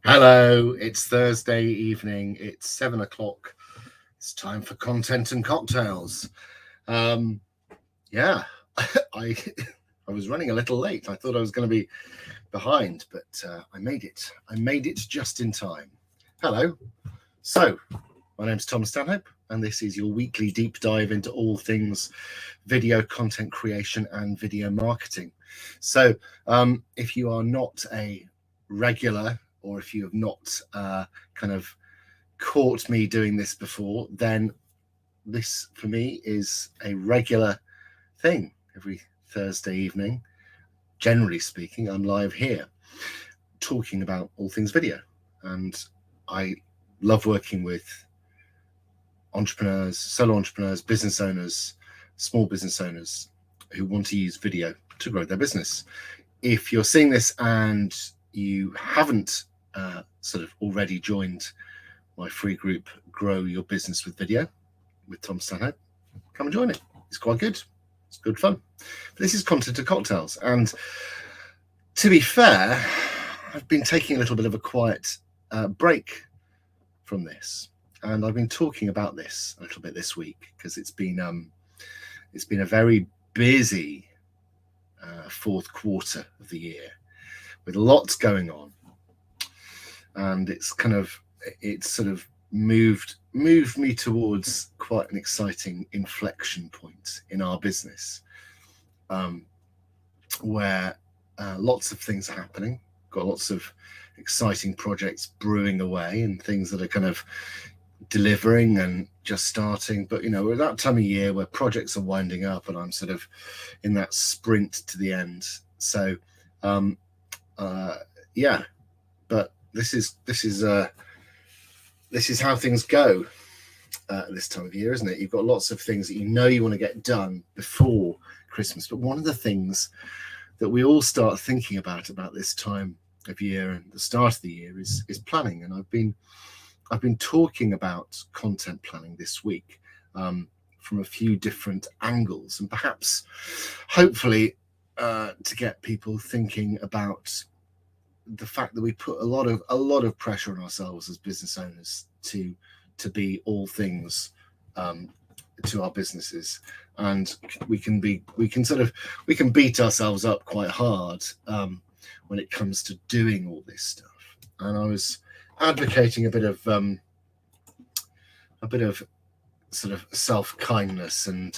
Hello, it's Thursday evening. It's 7 o'clock. It's time for content and cocktails. Yeah, I I was running a little late. I thought I was going to be behind, but I made it. I made it just in time. Hello. So, my name's Tom Stanhope, and this is your weekly deep dive into all things video content creation and video marketing. So, if you are not a regular, or if you have not kind of caught me doing this before, then this for me is a regular thing. Every Thursday evening, generally speaking, I'm live here talking about all things video. And I love working with entrepreneurs, solo entrepreneurs, business owners, small business owners who want to use video to grow their business. If you're seeing this and you haven't sort of already joined my free group, Grow Your Business with Video with Tom Stanhope, come and join it. It's quite good. It's good fun. But this is Content to Cocktails. And to be fair, I've been taking a little bit of a quiet break from this. And I've been talking about this a little bit this week because it's been a very busy fourth quarter of the year with lots going on. And it's sort of moved me towards quite an exciting inflection point in our business, where lots of things are happening. Got lots of exciting projects brewing away and things that are kind of delivering and just starting. But we're at that time of year where projects are winding up, and I'm sort of in that sprint to the end. So yeah, but this is how things go at this time of year, isn't it? You've got lots of things that you want to get done before Christmas, but one of the things that we all start thinking about this time of year and the start of the year is planning. And I've been talking about content planning this week from a few different angles, and perhaps hopefully to get people thinking about the fact that we put a lot of pressure on ourselves as business owners to be all things to our businesses, and we can beat ourselves up quite hard when it comes to doing all this stuff. And I was advocating a bit of sort of self-kindness, and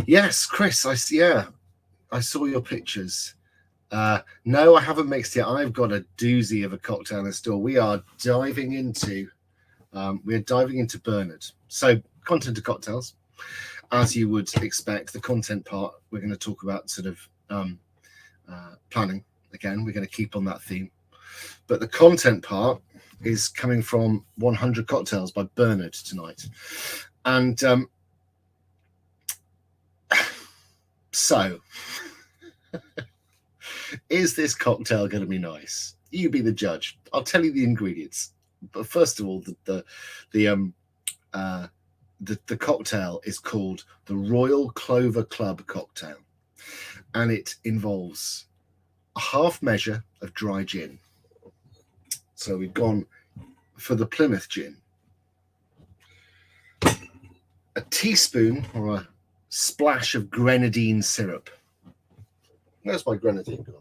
yes, Chris, I saw your pictures. No, I haven't mixed yet. I've got a doozy of a cocktail in the store. We're diving into Bernard. So, content to cocktails, as you would expect. The content part, we're going to talk about sort of planning. Again, we're going to keep on that theme. But the content part is coming from 100 Cocktails by Bernard tonight. And so... is this cocktail going to be nice? You be the judge. I'll tell you the ingredients. But first of all, the cocktail is called the Royal Clover Club cocktail, and it involves a half measure of dry gin. So we've gone for the Plymouth gin, a teaspoon or a splash of grenadine syrup. Where's my grenadine gone?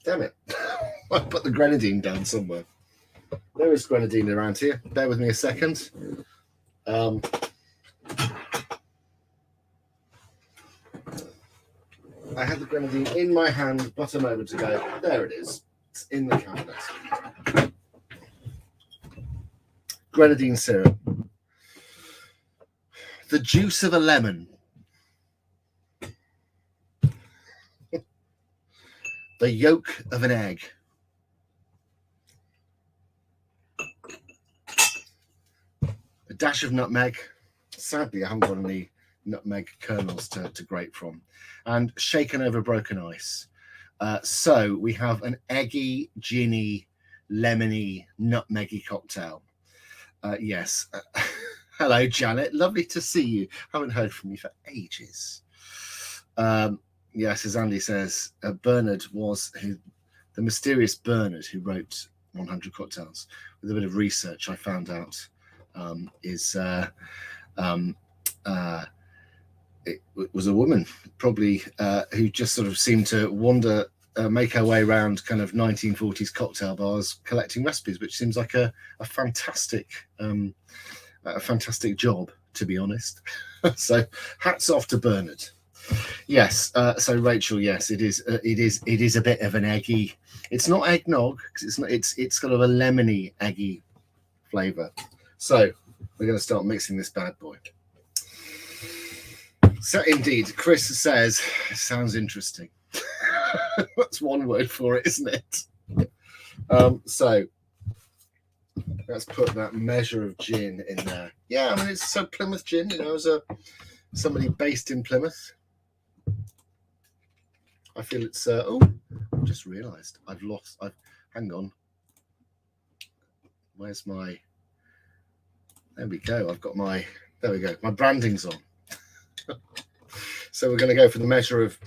Damn it. I put the grenadine down somewhere. There is grenadine around here. Bear with me a second. I had the grenadine in my hand but a moment ago. There it is. It's in the cabinet. Grenadine syrup. The juice of a lemon. The yolk of an egg. A dash of nutmeg. Sadly, I haven't got any nutmeg kernels to grate from. And shaken over broken ice. So we have an eggy, ginny, lemony, nutmeggy cocktail. Yes. Hello, Janet. Lovely to see you. Haven't heard from you for ages. Yes, as Andy says, Bernard was the mysterious Bernard who wrote 100 Cocktails, with a bit of research, I found out it was a woman, probably, who just sort of seemed to wander, make her way around kind of 1940s cocktail bars, collecting recipes, which seems like a fantastic job, to be honest. So, hats off to Bernard. Yes. So Rachel, yes, it is a bit of an eggy. It's not eggnog because it's not. It's kind of a lemony, eggy flavour. So we're going to start mixing this bad boy. So indeed, Chris says, sounds interesting. That's one word for it, isn't it? So let's put that measure of gin in there. Yeah, I mean, it's so Plymouth gin, as somebody based in Plymouth. I feel it's, I just realised hang on. Where's my, there we go. There we go. My branding's on. So we're going to go for the measure of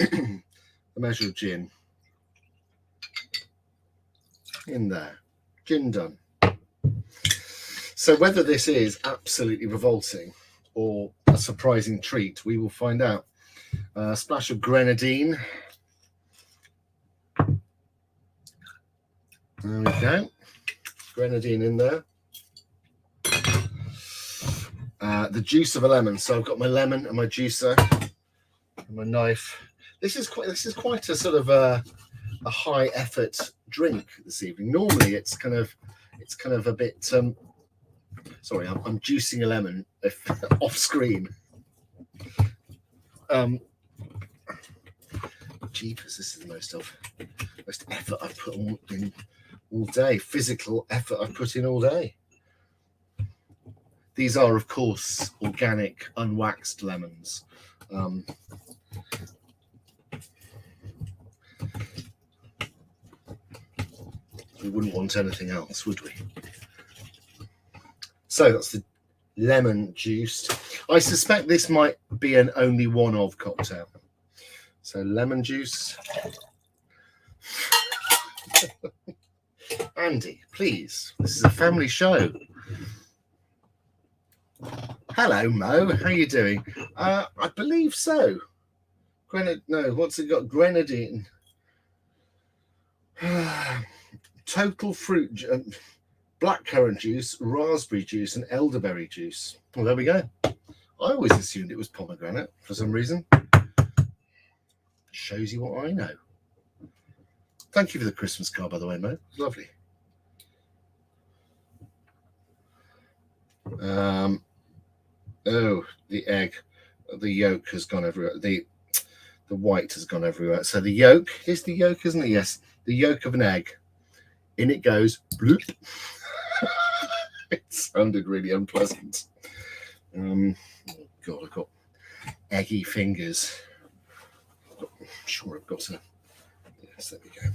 gin in there. Gin done. So whether this is absolutely revolting or a surprising treat, we will find out. A splash of grenadine. There we go. Grenadine in there. The juice of a lemon. So I've got my lemon and my juicer and my knife. This is quite a sort of a high effort drink this evening. Normally it's kind of a bit. Sorry, I'm juicing a lemon off screen. Jeepers, this is the most effort I've put in all day. Physical effort I've put in all day. These are, of course, organic, unwaxed lemons. We wouldn't want anything else, would we? So that's the lemon juiced. I suspect this might be an only one of cocktail. So lemon juice. Andy, please. This is a family show. Hello, Mo. How you doing? I believe so. What's it got? Grenadine. Total fruit, blackcurrant juice, raspberry juice, and elderberry juice. Well, there we go. I always assumed it was pomegranate for some reason. Shows you what I know. Thank you for the Christmas card, by the way, Mo. Lovely. Oh, the egg, the yolk has gone everywhere. The white has gone everywhere. So the yolk is the yolk, isn't it? Yes, the yolk of an egg. In it goes. Bloop. It sounded really unpleasant. God, I've got eggy fingers. I'm sure I've got to. Yes, there we go.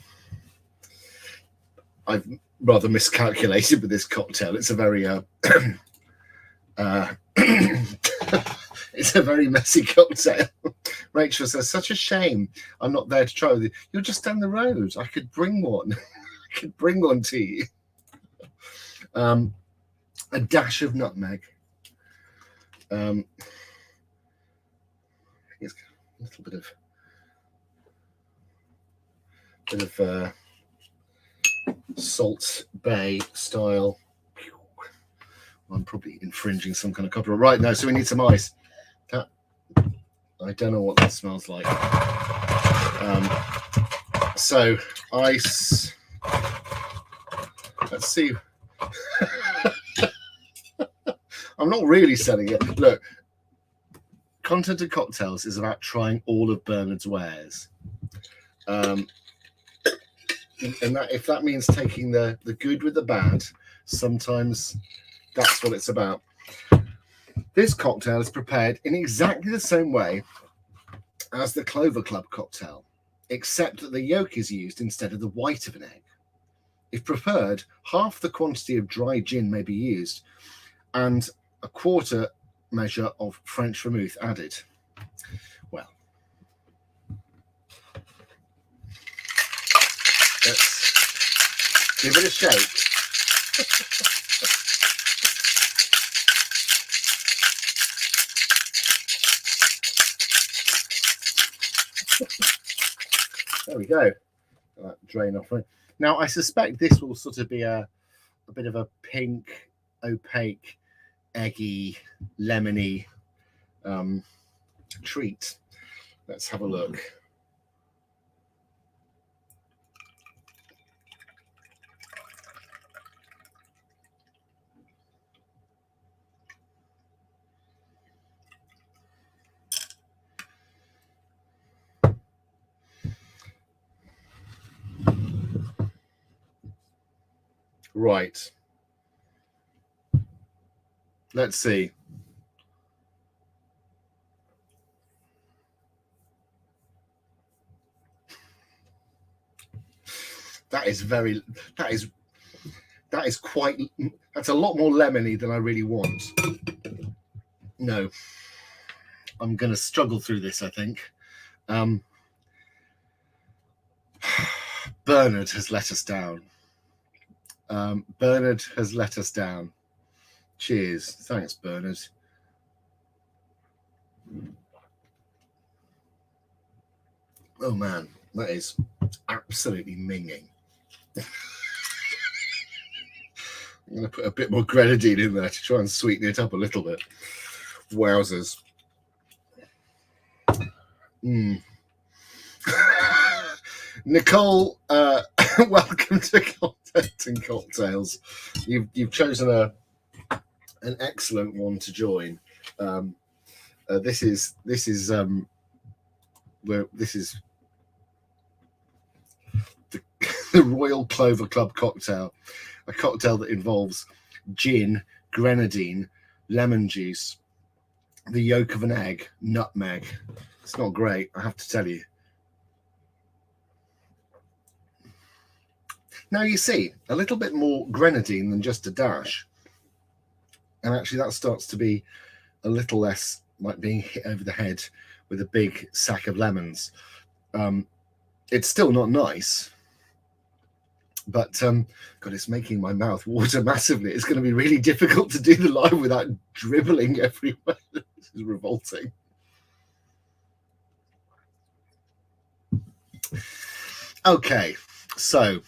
I've rather miscalculated with this cocktail. It's a very it's a very messy cocktail. Rachel says, such a shame I'm not there to try with you. You're just down the road. I could bring one. I could bring one to you. A dash of nutmeg. It's a little bit of Salt Bay style. I'm probably infringing some kind of copyright. Right, no, so we need some ice. I don't know what that smells like. So ice. Let's see. I'm not really selling it. Look, Content of Cocktails is about trying all of Bernard's wares. And that, if that means taking the good with the bad, sometimes that's what it's about. This cocktail is prepared in exactly the same way as the Clover Club cocktail, except that the yolk is used instead of the white of an egg. If preferred, half the quantity of dry gin may be used and a quarter measure of French vermouth added. Well, Let's give it a shake. There we go. Drain off. Now, I suspect this will sort of be a bit of a pink, opaque, eggy, lemony treat. Let's have a look. Right. Let's see. That's a lot more lemony than I really want. No, I'm going to struggle through this, I think. Bernard has let us down. Bernard has let us down. Cheers. Thanks, Bernard. Oh, man, that is absolutely minging. I'm going to put a bit more grenadine in there to try and sweeten it up a little bit. Wowzers. Nicole, welcome to Content and Cocktails. You've chosen an excellent one to join. This is the Royal Clover Club cocktail, a cocktail that involves gin, grenadine, lemon juice, the yolk of an egg, nutmeg. It's not great, I have to tell you. Now you see, a little bit more grenadine than just a dash. And actually that starts to be a little less like being hit over the head with a big sack of lemons. It's still not nice, but God, it's making my mouth water massively. It's going to be really difficult to do the live without dribbling everywhere. This is revolting. Okay, so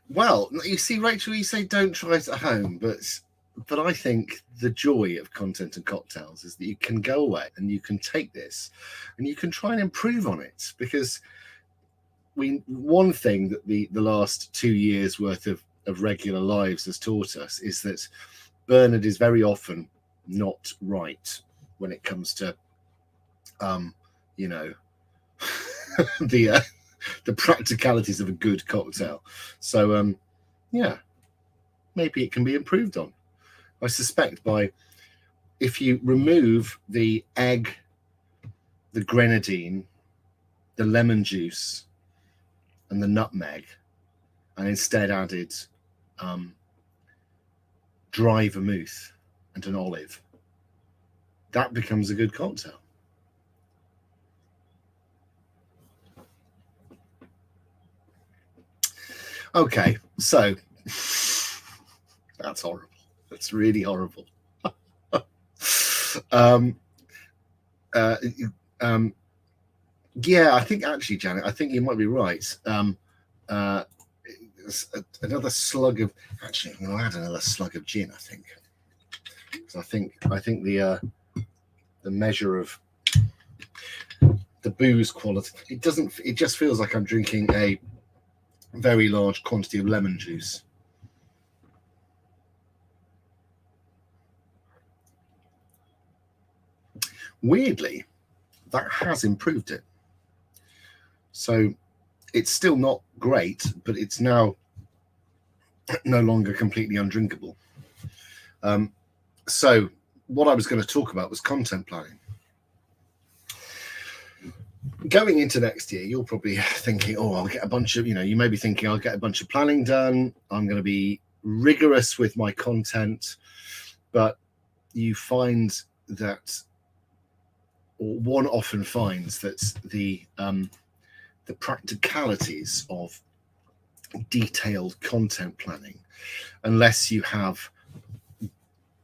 well, you see, Rachel, you say don't try it at home, but I think the joy of Content and Cocktails is that you can go away and you can take this and you can try and improve on it, because one thing that the last 2 years worth of regular lives has taught us is that Bernard is very often not right when it comes to the practicalities of a good cocktail. So yeah, maybe it can be improved on. I suspect if you remove the egg, the grenadine, the lemon juice, and the nutmeg, and instead added dry vermouth and an olive, that becomes a good cocktail. Okay, so that's horrible. That's really horrible. Yeah, I think actually, Janet, I think you might be right. Another slug of, actually, I'm going to add another slug of gin, I think. Because I think the measure of the booze quality, it just feels like I'm drinking a very large quantity of lemon juice. Weirdly, that has improved it. So it's still not great, but it's now no longer completely undrinkable. So what I was going to talk about was content planning. Going into next year, you're probably thinking, oh, I'll get a bunch of, you may be thinking, I'll get a bunch of planning done. I'm going to be rigorous with my content. But you find that, or one often finds that the practicalities of detailed content planning, unless you have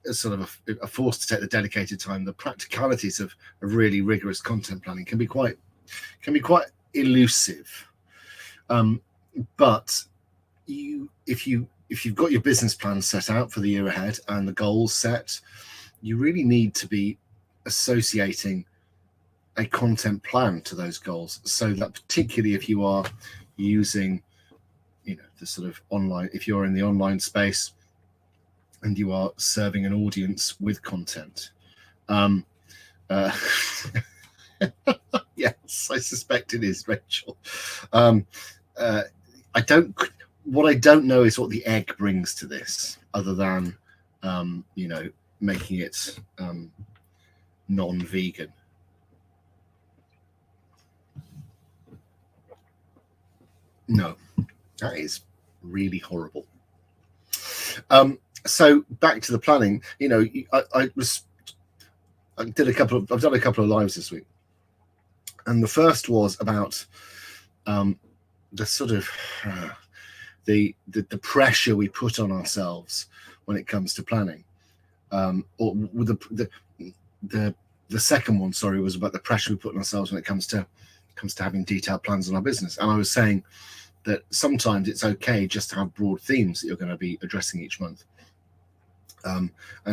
a sort of a force to take the dedicated time, the practicalities of really rigorous content planning can be quite elusive. But if you've got your business plan set out for the year ahead and the goals set, you really need to be associating a content plan to those goals, so that particularly if you are using, the sort of online, if you're in the online space and you are serving an audience with content. Yes, I suspect it is, Rachel. What I don't know is what the egg brings to this, other than, making it non-vegan. No, that is really horrible. So back to the planning. I've done a couple of lives this week, and the first was about the sort of the pressure we put on ourselves when it comes to planning. Or with the second one, sorry, was about the pressure we put on ourselves when it comes to having detailed plans on our business. And I was saying that sometimes it's okay just to have broad themes that you're going to be addressing each month, and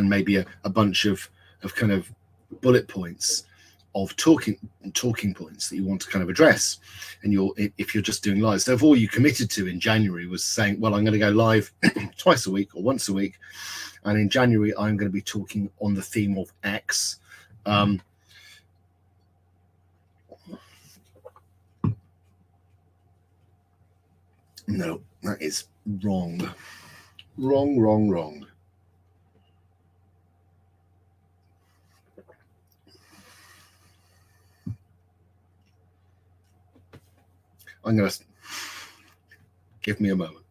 maybe a bunch of kind of bullet points of talking points that you want to kind of address. And if you're just doing live, so if all you committed to in January was saying, well, I'm going to go live twice a week or once a week, and in January I'm going to be talking on the theme of X. No, that is wrong. Wrong. I'm going to give me a moment.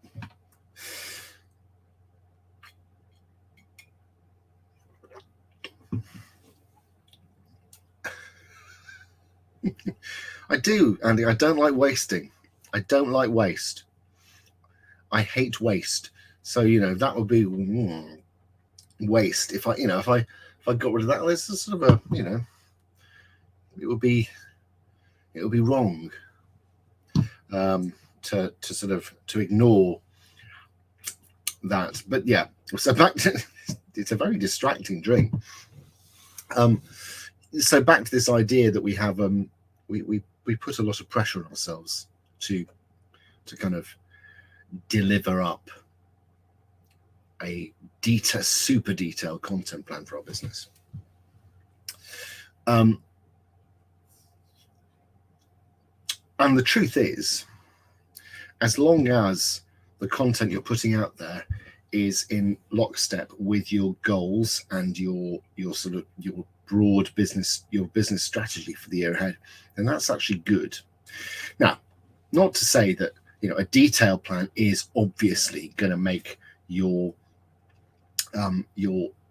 I do, Andy. I don't like wasting. I don't like waste. I hate waste. So that would be waste. If I got rid of that, there's a sort of a it would be wrong to ignore that. But yeah, so back to it's a very distracting drink. So back to this idea that we have we put a lot of pressure on ourselves to kind of deliver up a super detailed content plan for our business. And the truth is, as long as the content you're putting out there is in lockstep with your goals and your broad business strategy for the year ahead, then that's actually good. Now, not to say that a detailed plan is obviously going to make your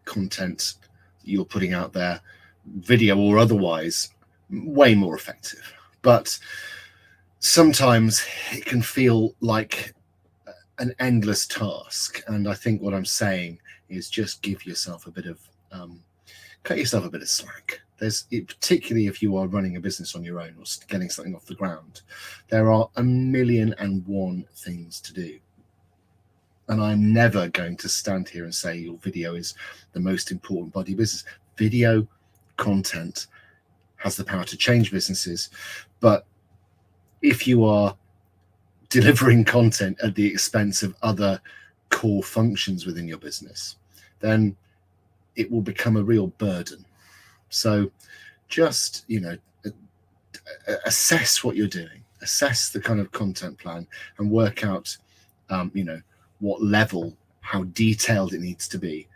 content you're putting out there, video or otherwise, way more effective. But sometimes it can feel like an endless task. And I think what I'm saying is just give yourself a bit of, cut yourself a bit of slack. Particularly if you are running a business on your own or getting something off the ground, there are 1,000,001 things to do. And I'm never going to stand here and say your video is the most important body of business. Video content has the power to change businesses. But if you are delivering content at the expense of other core functions within your business, then it will become a real burden. So just, assess what you're doing, assess the kind of content plan and work out, what level, how detailed it needs to be.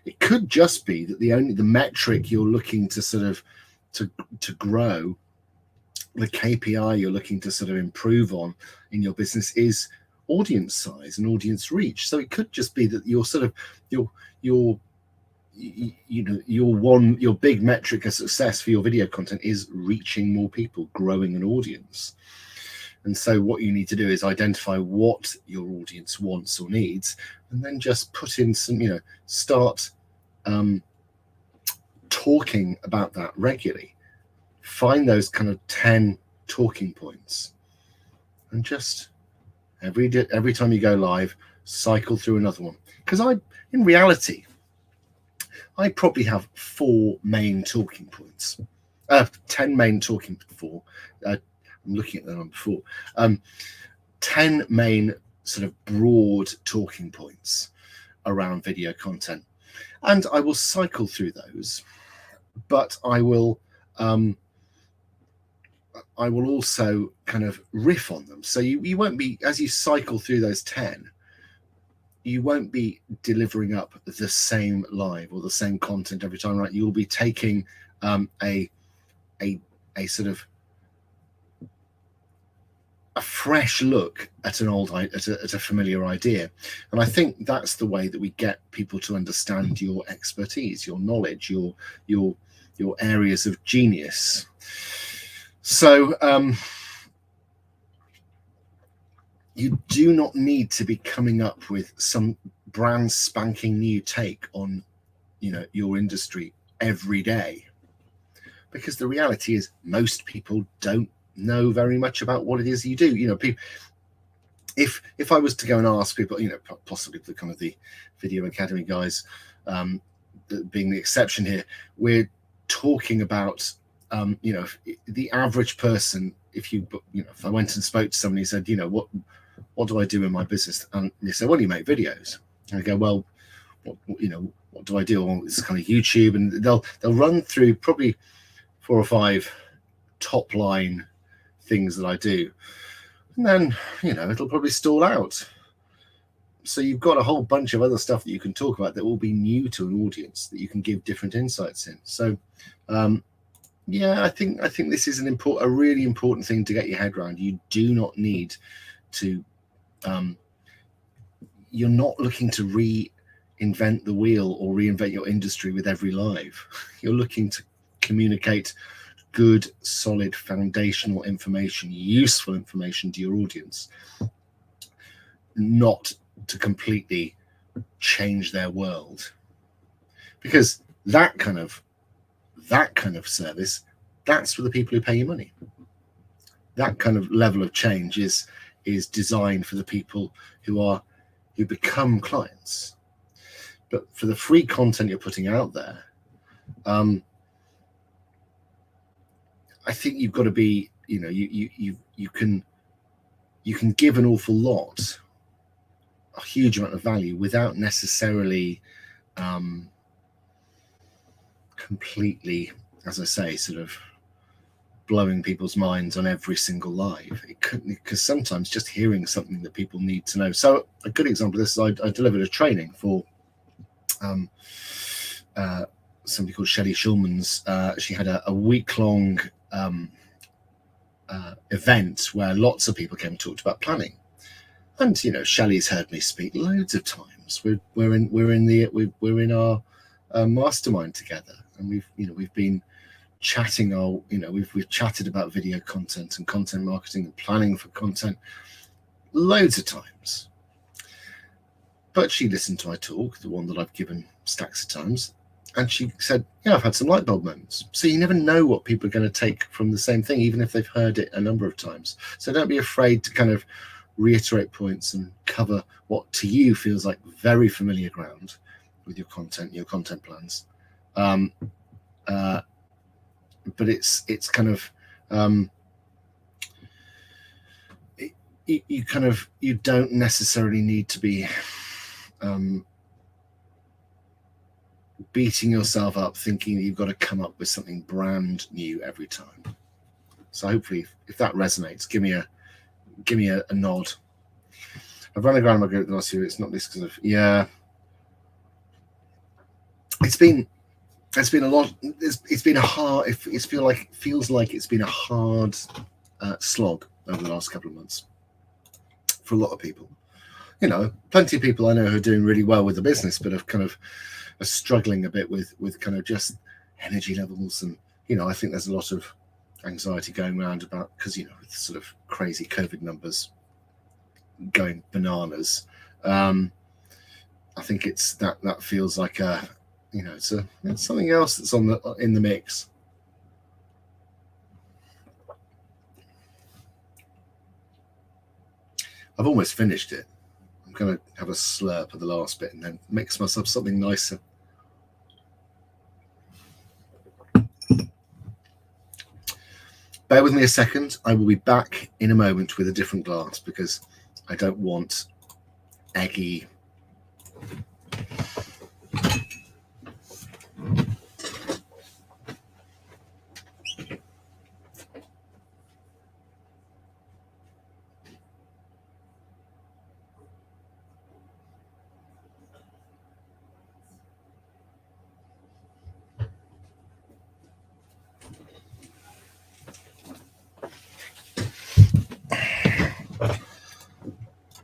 It could just be that the metric you're looking to sort of to grow, the KPI you're looking to sort of improve on in your business is audience size and audience reach. So it could just be that you're your big metric of success for your video content is reaching more people, growing an audience. And so what you need to do is identify what your audience wants or needs, and then just put in some, start talking about that regularly. Find those kind of 10 talking points, and just every time you go live, cycle through another one. Because in reality, I probably have 4 main talking points, 10 main talking points. I'm looking at the number 4. 10 main sort of broad talking points around video content, and I will cycle through those, but I will also kind of riff on them. So you won't be, as you cycle through those 10, you won't be delivering up the same live or the same content every time, right? You'll be taking a sort of a fresh look at a familiar idea. And I think that's the way that we get people to understand your expertise, your knowledge, your areas of genius. So you do not need to be coming up with some brand spanking new take on your industry every day, because the reality is most people don't know very much about what it is you do. People, if I was to go and ask people, possibly the kind of the Video Academy guys being the exception here, we're talking about the average person. If I went and spoke to somebody and said, what do I do in my business? And they say, well, you make videos. And I go, well, what do I do? Well, it's kind of YouTube, and they'll run through probably 4 or 5 top line things that I do, and then it'll probably stall out. So you've got a whole bunch of other stuff that you can talk about that will be new to an audience that you can give different insights in. So I think this is a really important thing to get your head around. You do not need to you're not looking to reinvent the wheel or reinvent your industry with every live. You're looking to communicate good, solid, foundational information, useful information to your audience, not to completely change their world. Because that kind of service, that's for the people who pay you money. That kind of level of change is designed for the people who become clients. But for the free content you're putting out there, I think you've got to be, you can give an awful lot, a huge amount of value, without necessarily completely, as I say, sort of blowing people's minds on every single live. It could, because sometimes just hearing something that people need to know. So a good example of this is I delivered a training for somebody called Shelley Schulman's. She had a week-long event where lots of people came and talked about planning. And Shelley's heard me speak loads of times. We're in our mastermind together, and we've been chatting. We've chatted about video content and content marketing and planning for content loads of times. But she listened to my talk, the one that I've given stacks of times, and she said, I've had some light bulb moments. So you never know what people are going to take from the same thing, even if they've heard it a number of times. So don't be afraid to kind of reiterate points and cover what to you feels like very familiar ground with your content plans. But it's kind of you don't necessarily need to be beating yourself up thinking that you've got to come up with something brand new every time. So hopefully, if that resonates, give me a nod. I've run around my group last year. It's not this kind of It's been a lot. It's been a hard. It feels like it's been a hard slog over the last couple of months for a lot of people. Plenty of people I know who are doing really well with the business, but have kind of struggling a bit with kind of just energy levels, and I think there's a lot of anxiety going around about, because with sort of crazy COVID numbers going bananas. I think it's that feels like it's something else that's in the mix. I've almost finished it. I'm going to have a slurp of the last bit and then mix myself something nicer. Bear with me a second. I will be back in a moment with a different glass because I don't want eggy.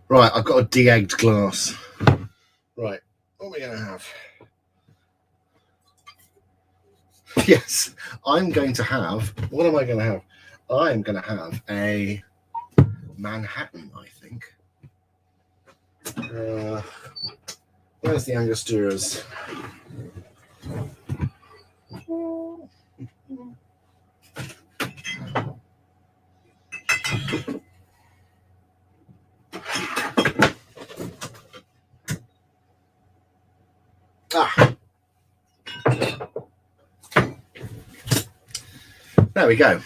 Right, I've got a de-egged glass. Right, what are we going to have? Yes, I'm going to have, what am I going to have? I'm going to have a Manhattan, I think. Where's the Angosturas? There we go.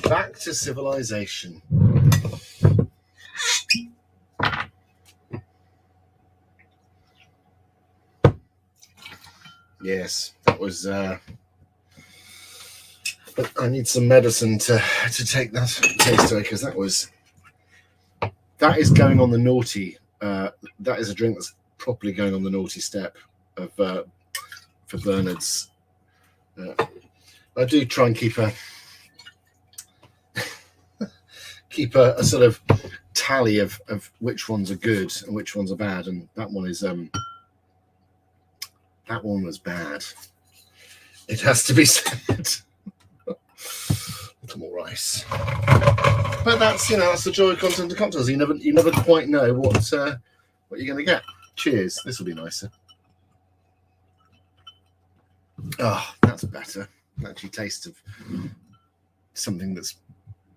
Back to civilization. Yes, that was. But I need some medicine to take that taste away, because that is going on the naughty. That is a drink that's properly going on the naughty step of for Bernard's. I do try and keep a sort of tally of which ones are good and which ones are bad, and that one is that one was bad. It has to be said. Little more rice, but that's that's the joy of Continental cocktails. You never quite know what you're going to get. Cheers. This will be nicer. Oh, that's better. Actually, taste of something that's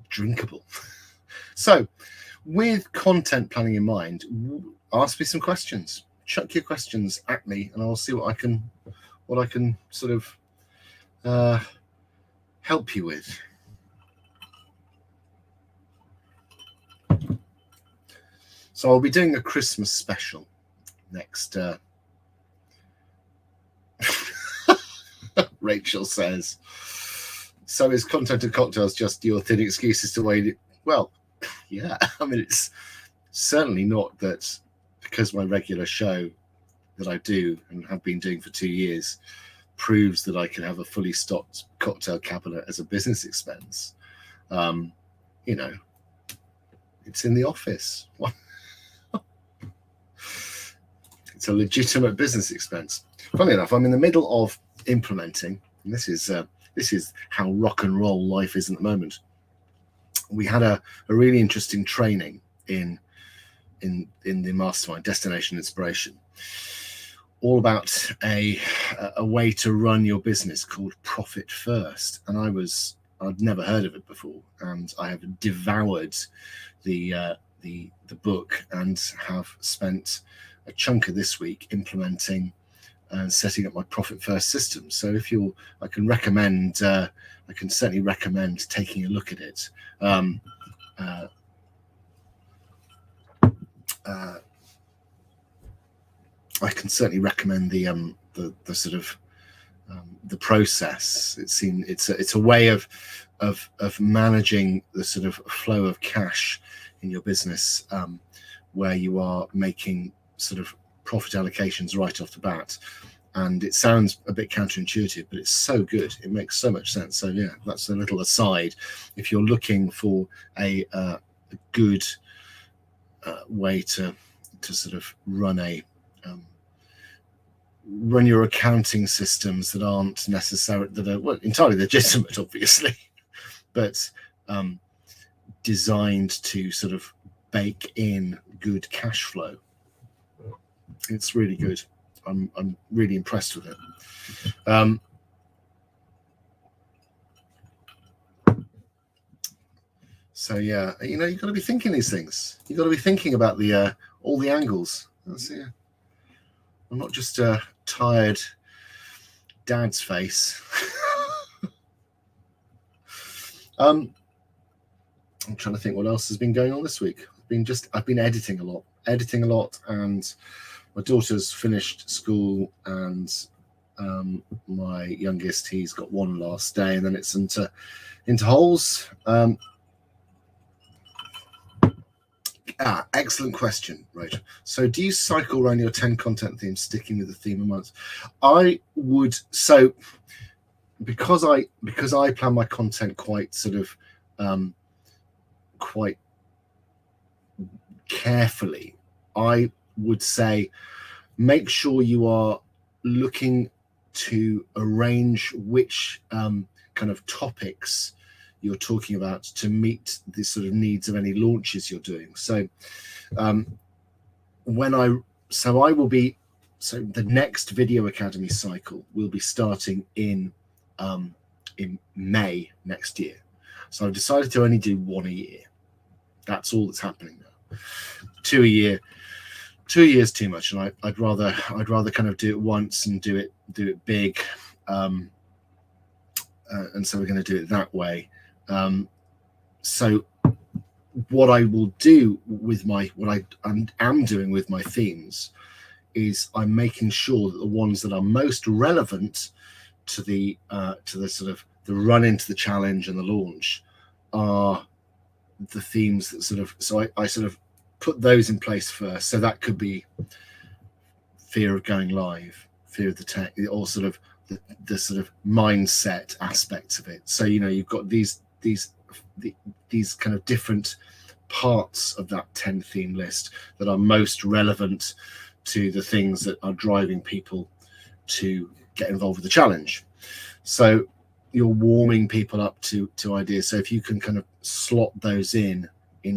drinkable. So, with content planning in mind, ask me some questions. Chuck your questions at me, and I'll see what I can sort of help you with. So I'll be doing a Christmas special next. Rachel says, so is Content Cocktails just your thin excuses to wait? Well, yeah. I mean, it's certainly not that because my regular show that I do and have been doing for 2 years proves that I can have a fully stocked cocktail cabinet as a business expense. It's in the office. It's a legitimate business expense. Funny enough, I'm in the middle of implementing, and this is how rock and roll life is at the moment. We had a really interesting training in the mastermind, Destination Inspiration, all about a way to run your business called Profit First. And I'd never heard of it before, and I have devoured the book and have spent a chunk of this week implementing and setting up my Profit First system. So I can certainly recommend taking a look at it. I can certainly recommend the sort of the process. It's a way of managing the sort of flow of cash in your business, where you are making sort of profit allocations right off the bat. And it sounds a bit counterintuitive, but it's so good. It makes so much sense. So yeah, that's a little aside. If you're looking for a good way to sort of run your accounting systems that aren't necessarily, that are, well, entirely legitimate, obviously, but designed to sort of bake in good cash flow. It's really good. I'm really impressed with it. So yeah, you know, you've got to be thinking these things. You've got to be thinking about the all the angles. That's it. I'm not just a tired dad's face. I'm trying to think what else has been going on this week. I've been editing a lot, and my daughter's finished school, and my youngest, he's got one last day, and then it's into holes. Excellent question, right? So do you cycle around your 10 content themes, sticking with the theme a month? I would, so because I plan my content quite sort of quite carefully, I would say make sure you are looking to arrange which kind of topics you're talking about to meet the sort of needs of any launches you're doing. So the next Video Academy cycle will be starting in May next year. So I've decided to only do one a year. That's all that's happening now. 2 a year. 2 years too much, and I'd rather kind of do it once and do it big. And so we're going to do it that way. So what I will do with what I am doing with my themes is I'm making sure that the ones that are most relevant to the sort of the run into the challenge and the launch are the themes that sort of, so I sort of put those in place first. So that could be fear of going live, fear of the tech, or sort of the sort of mindset aspects of it. So, you know, you've got these kind of different parts of that 10 theme list that are most relevant to the things that are driving people to get involved with the challenge. So you're warming people up to ideas. So if you can kind of slot those in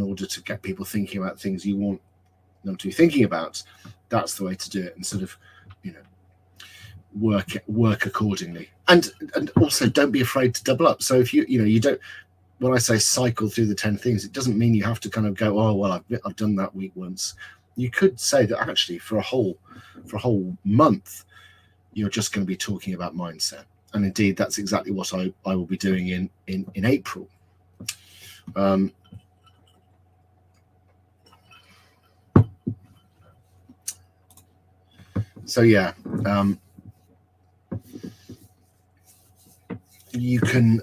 order to get people thinking about things you want them to be thinking about, that's the way to do it, and sort of, you know, work accordingly. And also don't be afraid to double up. So if you don't, when I say cycle through the 10 themes, it doesn't mean you have to kind of go, oh well, I've done that week once. You could say that actually for a whole month you're just going to be talking about mindset. And indeed that's exactly what I will be doing in April. So yeah, you can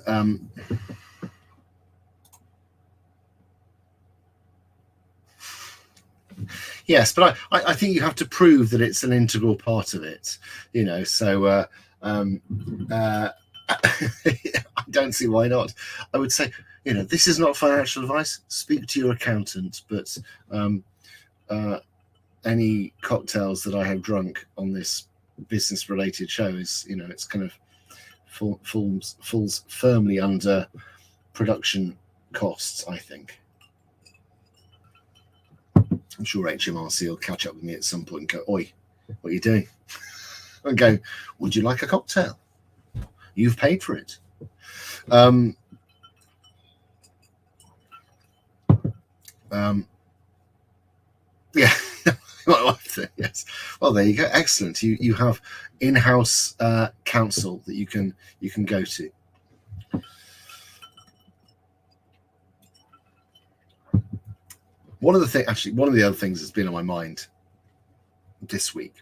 yes, but I think you have to prove that it's an integral part of it, you know. So I don't see why not. I would say, you know, this is not financial advice. Speak to your accountant, but any cocktails that I have drunk on this business-related show is, you know, it's kind of falls firmly under production costs, I think. I'm sure HMRC will catch up with me at some point and go, oi, what are you doing? And go, would you like a cocktail? You've paid for it. Yeah. My wife said, yes. Well, there you go. Excellent. You have in-house counsel that you can go to. One of the other things that's been on my mind this week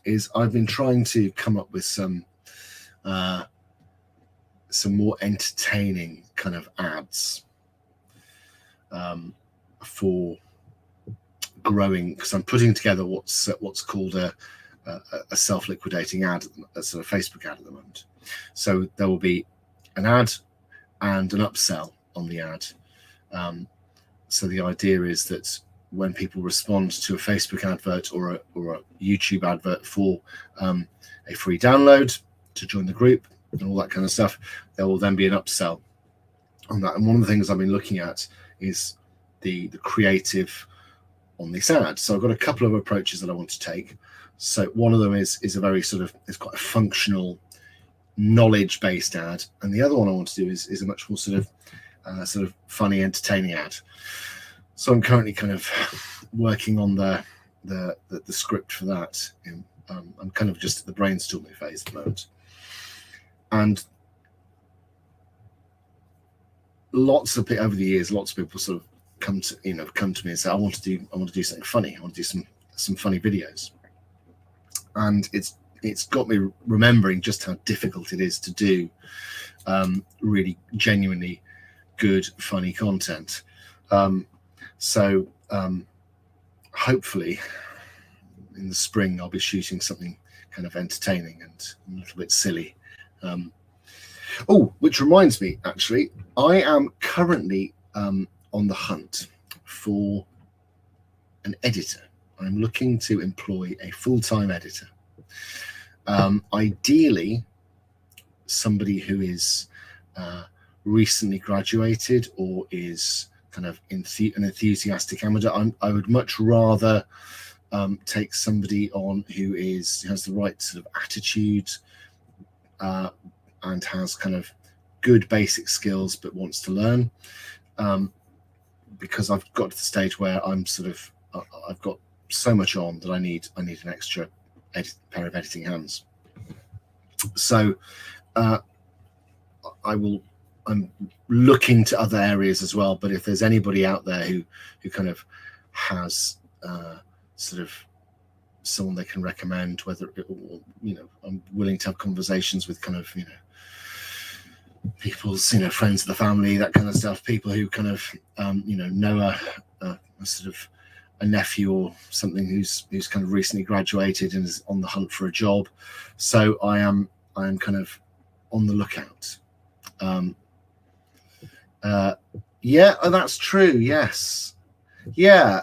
is I've been trying to come up with some more entertaining kind of ads for growing, because I'm putting together what's called a self-liquidating ad, a sort of Facebook ad at the moment. So there will be an ad and an upsell on the ad. So the idea is that when people respond to a Facebook advert or a YouTube advert for a free download to join the group and all that kind of stuff, there will then be an upsell on that. And one of the things I've been looking at is the creative on this ad. So I've got a couple of approaches that I want to take. So one of them is a very sort of, it's quite a functional, knowledge-based ad, and the other one I want to do is a much more sort of funny, entertaining ad. So I'm currently kind of working on the script for that. I'm kind of just at the brainstorming phase at the moment, and over the years, lots of people sort of come to me and say, I want to do something funny. I want to do some funny videos, and it's got me remembering just how difficult it is to do really genuinely good, funny content. So hopefully in the spring I'll be shooting something kind of entertaining and a little bit silly. Which reminds me, actually, I am currently on the hunt for an editor. I'm looking to employ a full-time editor. Ideally, somebody who is recently graduated or is kind of an enthusiastic amateur. I would much rather take somebody on who has the right sort of attitude and has kind of good basic skills but wants to learn, because I've got to the stage where I've got so much on that I need an extra pair of editing hands. So I'm looking to other areas as well, but if there's anybody out there who kind of has sort of someone they can recommend, I'm willing to have conversations with kind of people's friends of the family, that kind of stuff, people who kind of know a sort of a nephew or something who's kind of recently graduated and is on the hunt for a job. So I am kind of on the lookout. That's true. Yes. Yeah.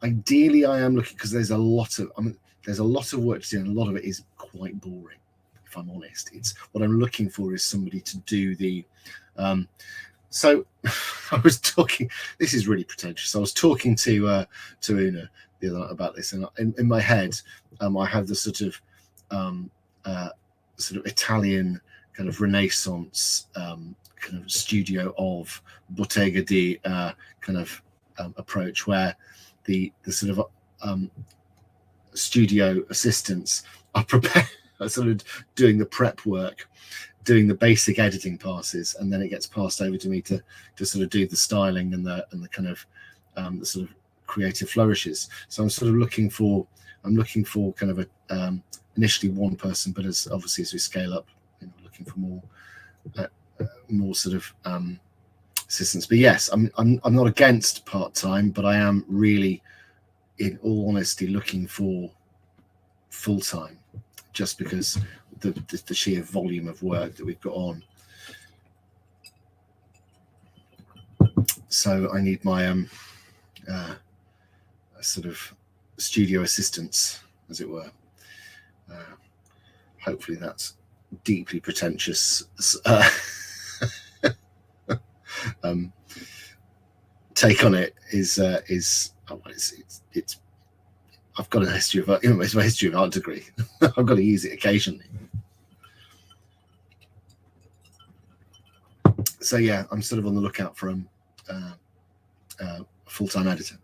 Ideally I am looking, because there's a lot of work to do, and a lot of it is quite boring, if I'm honest. It's what I'm looking for is somebody to do the so I was talking, this is really pretentious. I was talking to Una the other night about this, and in my head I have the sort of Italian kind of Renaissance kind of studio of Bottega di kind of approach, where the sort of studio assistants are prepared, are sort of doing the prep work, doing the basic editing passes, and then it gets passed over to me to sort of do the styling and the kind of the sort of creative flourishes. So I'm sort of looking for kind of a initially one person, but as we scale up, looking for more sort of assistance. But yes, I'm not against part-time, but I am really, in all honesty, looking for full-time, just because the sheer volume of work that we've got on. So I need my sort of studio assistants, as it were. Hopefully that's deeply pretentious take on it is it's I've got a history of it's my history of art degree. I've got to use it occasionally. So yeah, I'm sort of on the lookout for a full-time editor.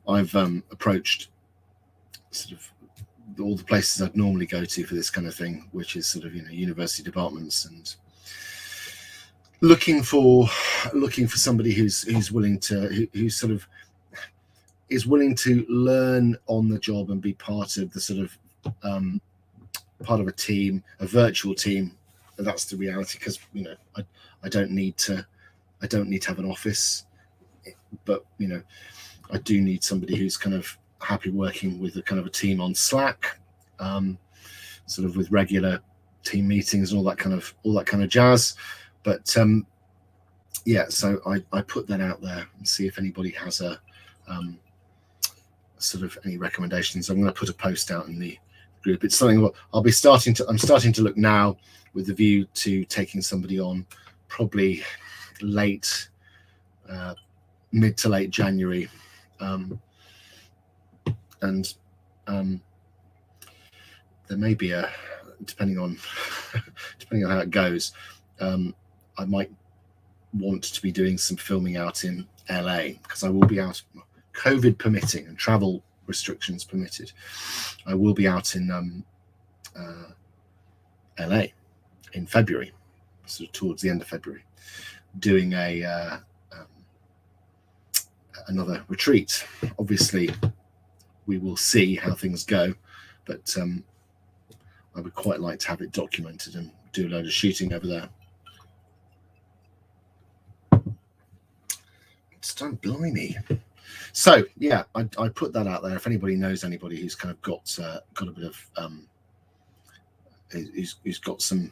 I've approached sort of all the places I'd normally go to for this kind of thing, which is sort of university departments, and looking for somebody who's willing to who sort of is willing to learn on the job and be part of the sort of part of a team, a virtual team. That's the reality, because I don't need to have an office, but I do need somebody who's kind of happy working with a kind of a team on Slack, sort of with regular team meetings and all that kind of jazz. But yeah, so I put that out there and see if anybody has a sort of any recommendations. I'm going to put a post out in the group. It's something I'm starting to look now with the view to taking somebody on probably late mid to late January, and there may be a depending on how it goes, I might want to be doing some filming out in LA, because I will be out, COVID permitting and travel restrictions permitted. I will be out in LA in February, sort of towards the end of February, doing another retreat. Obviously, we will see how things go, but I would quite like to have it documented and do a load of shooting over there. It's done, blimey. So yeah, I put that out there. If anybody knows anybody who's kind of got a bit of who's got some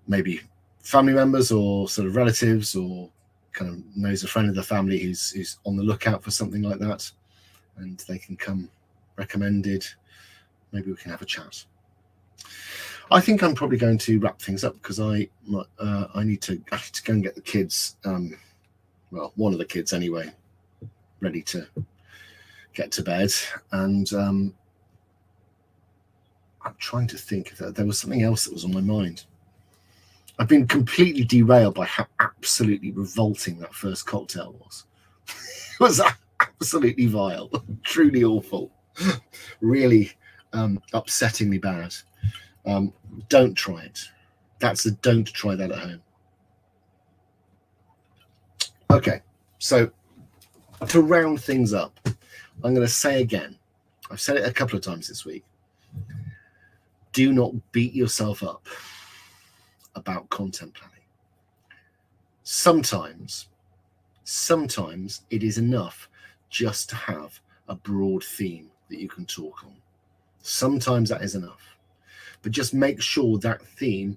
maybe family members or sort of relatives, or kind of knows a friend of the family who's on the lookout for something like that, and they can come recommended, maybe we can have a chat. I think I'm probably going to wrap things up, because I need to go and get the kids, well, one of the kids anyway, ready to get to bed. And I'm trying to think if there was something else that was on my mind. I've been completely derailed by how absolutely revolting that first cocktail was. It was absolutely vile, truly awful, really upsettingly bad. Don't try it. Don't try that at home. Okay, so to round things up, I'm going to say again, I've said it a couple of times this week, do not beat yourself up about content planning. Sometimes it is enough just to have a broad theme that you can talk on. Sometimes that is enough. But just make sure that theme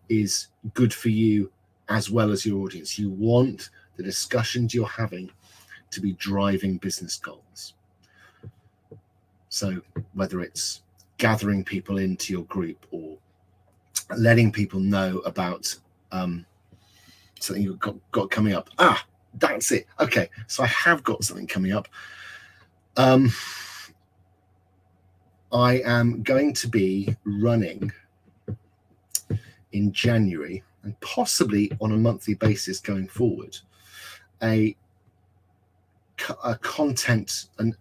is good for you as well as your audience. You want the discussions you're having to be driving business goals. So whether it's gathering people into your group, or letting people know about something you've got coming up. That's it. Okay, so I have got something coming up. I am going to be running in January, and possibly on a monthly basis going forward, an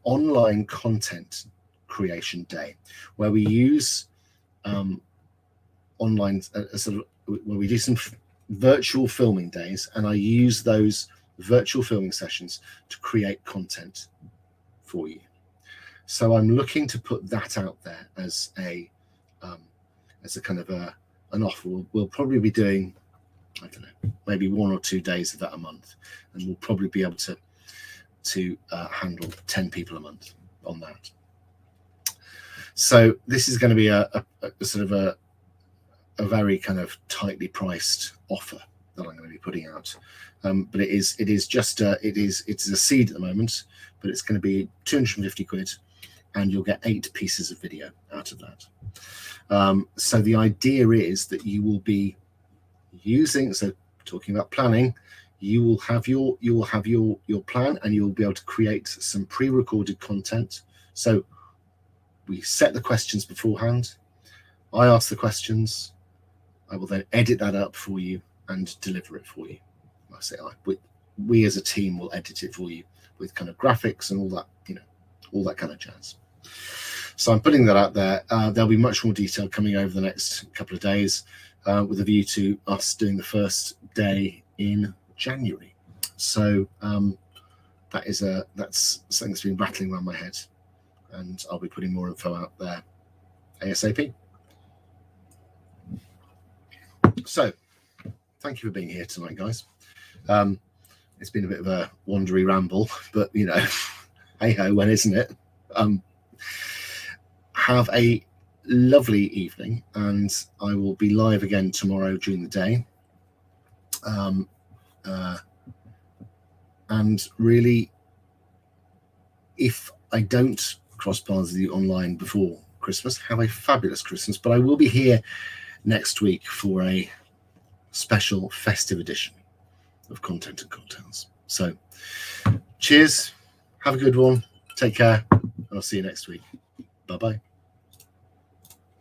online content creation day, where we use online where we do some virtual filming days, and I use those virtual filming sessions to create content for you. So I'm looking to put that out there as a kind of an offer. We'll probably be doing, I don't know, maybe 1 or 2 days of that a month, and we'll probably be able to handle 10 people a month on that. So this is going to be a sort of a very kind of tightly priced offer that I'm going to be putting out. But it's a seed at the moment, but it's going to be 250 quid, and you'll get 8 pieces of video out of that. So the idea is that you will be using, so talking about planning, you will have your plan, and you'll be able to create some pre-recorded content. So we set the questions beforehand. I ask the questions. I will then edit that up for you and deliver it for you. I say we as a team will edit it for you with kind of graphics and all that, all that kind of jazz. So I'm putting that out there. There'll be much more detail coming over the next couple of days, with a view to us doing the first day in January. So that's something that's been rattling around my head, and I'll be putting more info out there ASAP. So thank you for being here tonight, guys. It's been a bit of a wandery ramble, but hey ho, when isn't it? Have a lovely evening, and I will be live again tomorrow during the day. And really, if I don't cross paths with you online before Christmas, have a fabulous Christmas. But I will be here next week for a special festive edition of Content and Cocktails. So cheers, have a good one, take care, and I'll see you next week. Bye-bye.